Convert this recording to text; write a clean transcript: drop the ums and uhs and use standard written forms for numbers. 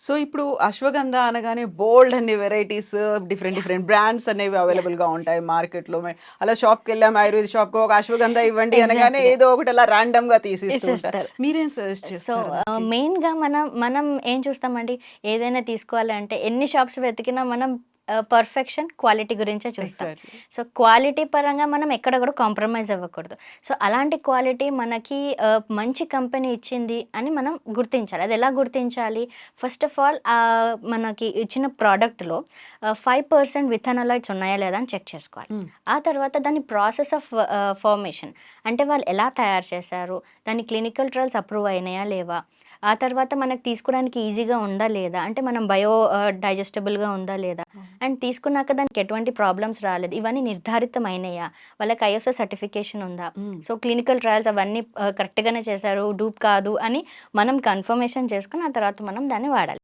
So ఇప్పుడు అశ్వగంధ అనగానే బోల్డ్ అన్ని varieties different yeah! Different brands అనేవి యాహ్! అవైలబుల్ గా ఉంటాయి మార్కెట్ లో. అలా షాప్ కి వెళ్ళాం, ఆయుర్వేద షాప్ కి ఒక అశ్వగంధ ఇవ్వండి అనగానే ఎగ్జాక్ట్‌గా. ఏదో ఒకటి అలా ర్యాండమ్ గా తీసిస్తూ ఉంటారు. ఇసేస్తారు. మీరేం సజెస్ట్ సో, చేస్తారు దానికి? మెయిన్‌గా మనం ఏం చూస్తామండి, ఏదైనా తీసుకోవాలి అంటే ఎన్ని షాప్స్ వెతికినా మనం పర్ఫెక్షన్, క్వాలిటీ గురించే చూస్తాం. ఎగ్జాక్ట్లీ. సో, క్వాలిటీ పరంగా మనం ఎక్కడ కూడా కాంప్రమైజ్ అవ్వకూడదు. సో, అలాంటి క్వాలిటీ మనకి మంచి కంపెనీ ఇచ్చింది అని మనం గుర్తించాలి. అదెలా గుర్తించాలి? ఫస్ట్ ఆఫ్ ఆల్ మనకి ఇచ్చిన ప్రోడక్ట్‌లో 5% విథనాలాయిడ్స్ ఉన్నాయా లేదా అని చెక్ చేసుకోవాలి. ఆ తర్వాత దాని ప్రాసెస్ ఆఫ్ ఫార్మేషన్ అంటే వాళ్ళు ఎలా తయారు చేశారు? దాని క్లినికల్ ట్రయల్స్ అప్రూవ్ అయినాయా లేవా? ఆ తర్వాత మనకు తీసుకోవడానికి ఈజీగా ఉందా లేదా? అంటే మనం డైజెస్టబుల్‌గా ఉందా లేదా? అండ్ తీసుకున్నాక దానికి ఎటువంటి ప్రాబ్లమ్స్ రాలేదు. ఇవన్నీ నిర్ధారితమైనయా? వాళ్ళకి ఐఎస్ఓ సర్టిఫికేషన్ ఉందా? సో, క్లినికల్ ట్రయల్స్ అవన్నీ కరెక్ట్‌గానే చేశారు, డూప్ కాదు అని మనం కన్ఫర్మేషన్ చేసుకొని ఆ తర్వాత మనం దాన్ని వాడాలి.